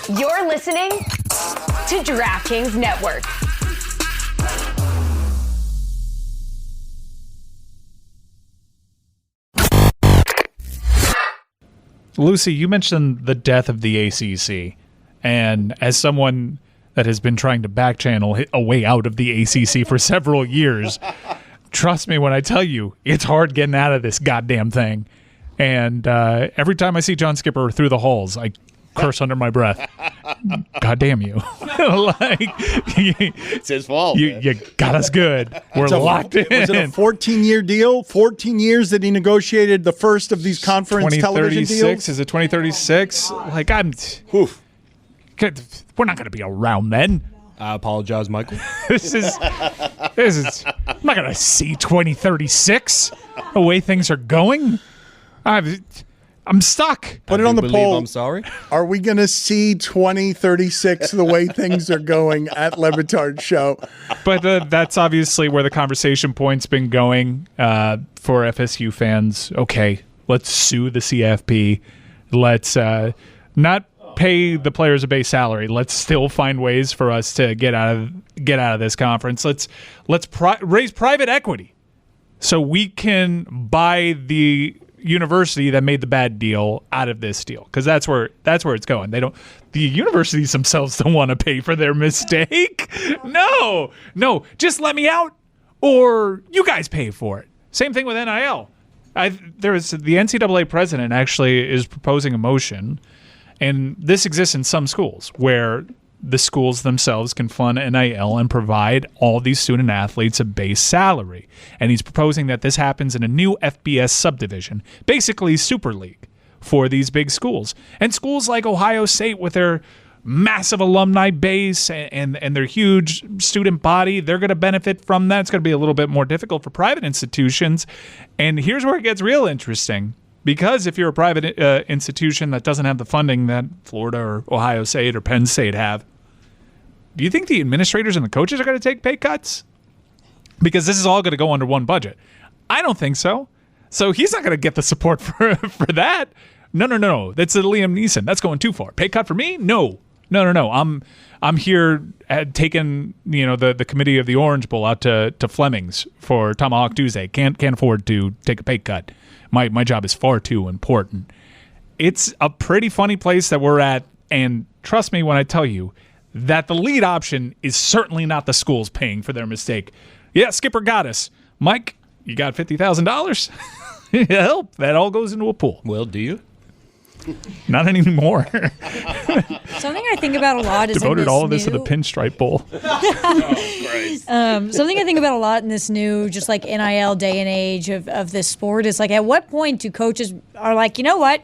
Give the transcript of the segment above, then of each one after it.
You're listening to DraftKings Network. Lucy, you mentioned the death of the ACC, and as someone that has been trying to backchannel a way out of the ACC for several years, trust me when I tell you, it's hard getting out of this goddamn thing. And every time I see John Skipper through the halls, I curse under my breath. God damn you. It's his fault. You got us good. We're locked in. Was it a 14-year deal? 14 years that he negotiated the first of these conference television deals? Is it 2036? Like, we're not going to be around then. I apologize, Michael. This is. I'm not going to see 2036 the way things are going. I'm stuck. Put it on the poll. I'm sorry. Are we going to see 2036 the way things are going at Le Batard Show? But that's obviously where the conversation point's been going for FSU fans. Okay, let's sue the CFP. Let's not pay the players a base salary. Let's still find ways for us to get out of this conference. Let's raise private equity so we can buy the university that made the bad deal out of this deal, because that's where it's going. The universities themselves don't want to pay for their mistake. No, just let me out, or you guys pay for it. Same thing with NIL. The NCAA president actually is proposing a motion, and this exists in some schools where the schools themselves can fund NIL and provide all these student athletes a base salary. And he's proposing that this happens in a new FBS subdivision, basically Super League for these big schools. And schools like Ohio State with their massive alumni base and their huge student body, they're going to benefit from that. It's going to be a little bit more difficult for private institutions. And here's where it gets real interesting. Because if you're a private institution that doesn't have the funding that Florida or Ohio State or Penn State have, do you think the administrators and the coaches are going to take pay cuts? Because this is all going to go under one budget. I don't think so. So he's not going to get the support for that. No. That's a Liam Neeson. That's going too far. Pay cut for me? No. I'm here taking the committee of the Orange Bowl out to Fleming's for Tomahawk Tuesday. Can't afford to take a pay cut. My job is far too important. It's a pretty funny place that we're at, and trust me when I tell you that the lead option is certainly not the schools paying for their mistake. Yeah, Skipper got us. Mike, you got $50,000? Help. That all goes into a pool. Well, do you? Not anymore. Something I think about a lot is devoted all of this to the Pinstripe Bowl. Something I think about a lot in this new, just like NIL day and age of this sport is like, at what point do coaches are like, you know what,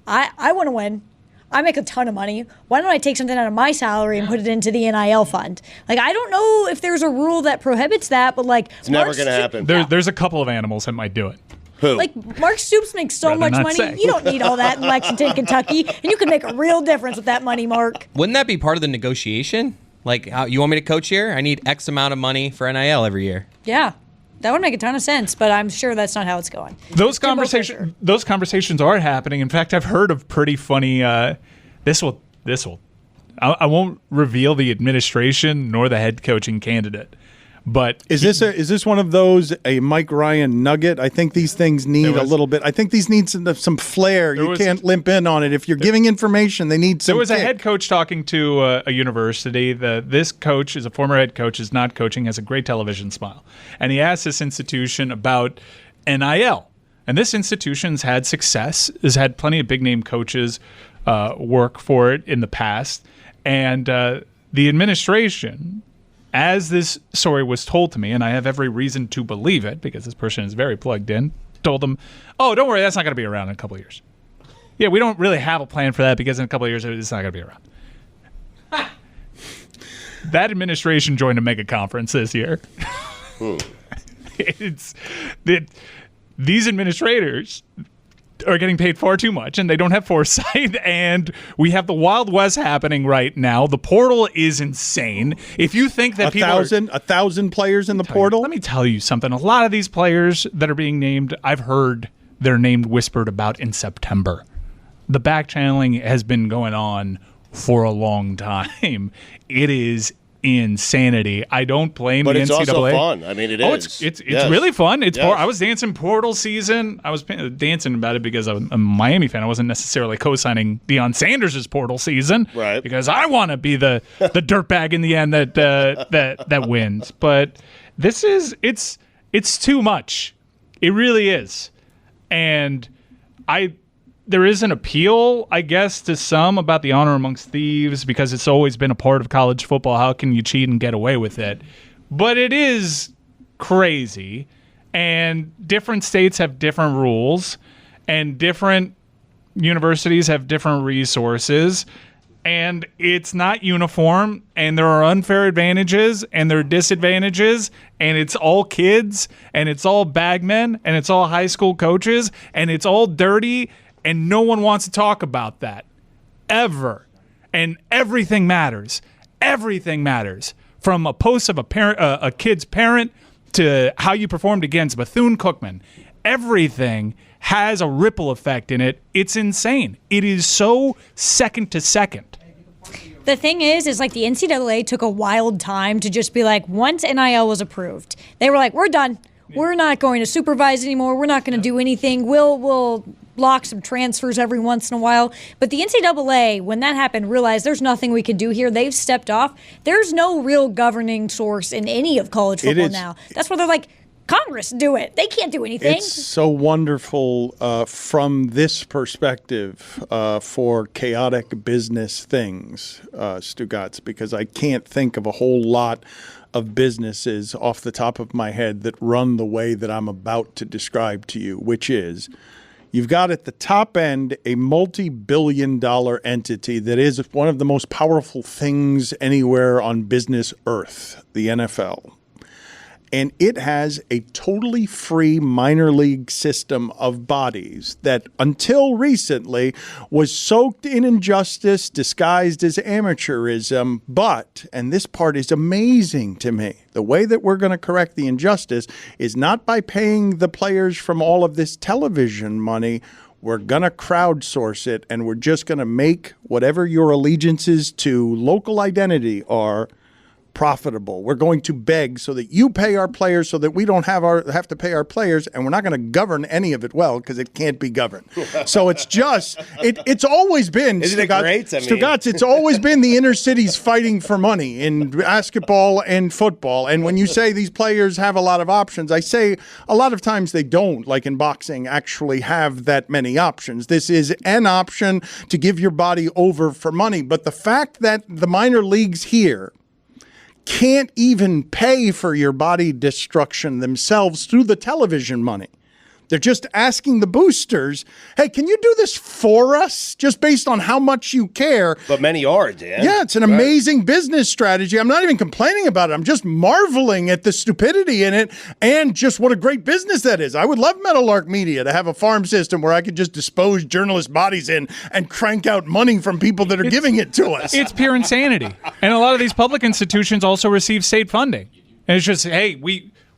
I want to win. I make a ton of money. Why don't I take something out of my salary and put it into the NIL fund? Like, I don't know if there's a rule that prohibits that, but like, it's never going to happen. There's a couple of animals that might do it. Who? Like, Mark Stoops makes so much money. Say. You don't need all that in Lexington, Kentucky, and you can make a real difference with that money, Mark. Wouldn't that be part of the negotiation? Like, you want me to coach here? I need X amount of money for NIL every year. Yeah. That would make a ton of sense, but I'm sure that's not how it's going. Those conversations are happening. In fact, I've heard of pretty funny. This will. I won't reveal the administration nor the head coaching candidate. But is this one of those a Mike Ryan nugget? I think these things need a little bit. I think these need some flair. You can't limp in on it. If you're giving information, they need some. There was a head coach talking to a university. This coach is a former head coach, is not coaching, has a great television smile, and he asked this institution about NIL. And this institution's had success, has had plenty of big name coaches work for it in the past, and the administration, as this story was told to me, and I have every reason to believe it because this person is very plugged in, told them, oh, don't worry, that's not going to be around in a couple of years. Yeah, we don't really have a plan for that because in a couple of years, it's not going to be around. That administration joined a mega conference this year. These administrators are getting paid far too much, and they don't have foresight, and we have the Wild West happening right now. The portal is insane. If you think that a thousand players in the portal? Let me tell you something. A lot of these players that are being named, I've heard their name whispered about in September. The back channeling has been going on for a long time. It is insanity. I don't blame the NCAA. But it's also fun. I mean, it is. It's really fun. I was dancing portal season. I was dancing about it because I'm a Miami fan. I wasn't necessarily co-signing Deion Sanders' portal season, right? Because I want to be the dirtbag in the end that wins. But this is it's too much. It really is, and there is an appeal, I guess, to some about the honor amongst thieves because it's always been a part of college football. How can you cheat and get away with it? But it is crazy, and different states have different rules, and different universities have different resources, and it's not uniform, and there are unfair advantages, and there are disadvantages, and it's all kids, and it's all bagmen, and it's all high school coaches, and it's all dirty, and no one wants to talk about that ever. And everything matters. Everything matters. From a post of a kid's parent to how you performed against Bethune-Cookman. Everything has a ripple effect in it. It's insane. It is so second to second. The thing is like the NCAA took a wild time to just be like, once NIL was approved, they were like, we're done. We're not going to supervise anymore. We're not going to do anything. We'll block some transfers every once in a while. But the NCAA, when that happened, realized there's nothing we can do here. They've stepped off. There's no real governing source in any of college football now. That's where they're like, Congress, do it. They can't do anything. It's so wonderful from this perspective for chaotic business things, Stugotz, because I can't think of a whole lot of businesses off the top of my head that run the way that I'm about to describe to you, which is you've got at the top end a multi-billion-dollar entity that is one of the most powerful things anywhere on business earth, the NFL. And it has a totally free minor league system of bodies that until recently was soaked in injustice, disguised as amateurism. But, and this part is amazing to me, the way that we're going to correct the injustice is not by paying the players from all of this television money. We're going to crowdsource it, and we're just going to make whatever your allegiances to local identity are profitable. We're going to beg so that you pay our players so that we don't have to pay our players, and we're not going to govern any of it well because it can't be governed. So it's just it's always been Stugotz, it's always been the inner cities fighting for money in basketball and football. And when you say these players have a lot of options, I say a lot of times they don't, like in boxing, actually have that many options. This is an option to give your body over for money. But the fact that the minor leagues here can't even pay for your body destruction themselves through the television money. They're just asking the boosters, hey, can you do this for us just based on how much you care? But many are, Dan. Yeah, it's an amazing business strategy. I'm not even complaining about it. I'm just marveling at the stupidity in it and just what a great business that is. I would love Meadowlark Media to have a farm system where I could just dispose journalist bodies in and crank out money from people that are giving it to us. It's pure insanity. And a lot of these public institutions also receive state funding. And it's just, hey,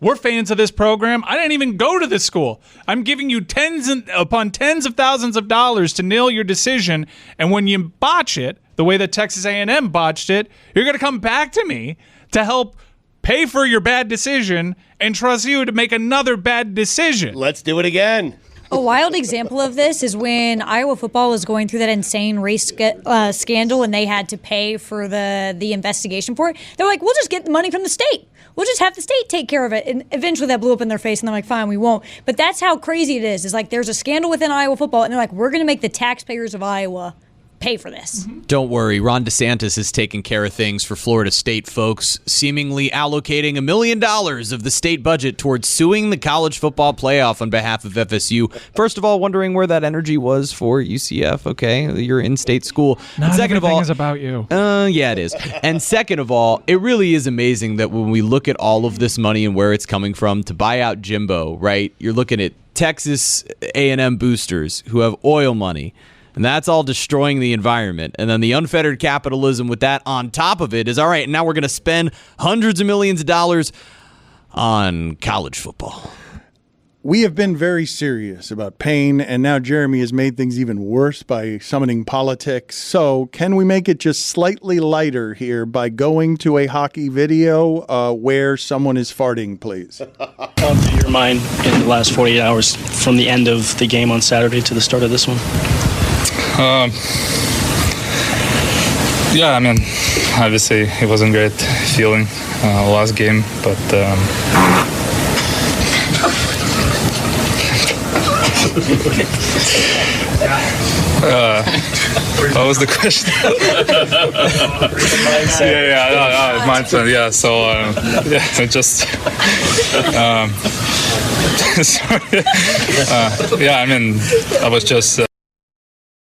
we're fans of this program. I didn't even go to this school. I'm giving you tens of thousands of dollars to nail your decision, and when you botch it, the way that Texas A&M botched it, you're going to come back to me to help pay for your bad decision and trust you to make another bad decision. Let's do it again. A wild example of this is when Iowa football was going through that insane race scandal and they had to pay for the investigation for it. They're like, we'll just get the money from the state. We'll just have the state take care of it. And eventually that blew up in their face and they're like, fine, we won't. But that's how crazy it is. It's like there's a scandal within Iowa football and they're like, we're going to make the taxpayers of Iowa pay for this. Don't worry, Ron DeSantis is taking care of things for Florida State folks, seemingly allocating $1 million of the state budget towards suing the college football playoff on behalf of FSU. First of all, wondering where that energy was for UCF. Okay, your in-state school. Not and second of all, is about you. Yeah, it is. And second of all, it really is amazing that when we look at all of this money and where it's coming from to buy out Jimbo, right? You're looking at Texas A&M boosters who have oil money. And that's all destroying the environment. And then the unfettered capitalism with that on top of it is, all right, now we're going to spend hundreds of millions of dollars on college football. We have been very serious about pain, and now Jeremy has made things even worse by summoning politics. So can we make it just slightly lighter here by going to a hockey video where someone is farting, please? Gone through your mind in the last 48 hours from the end of the game on Saturday to the start of this one? Yeah, I mean, obviously it wasn't great feeling last game, but what was the question? Mine turn. Yeah, so yeah, just sorry. Yeah, I mean, I was just.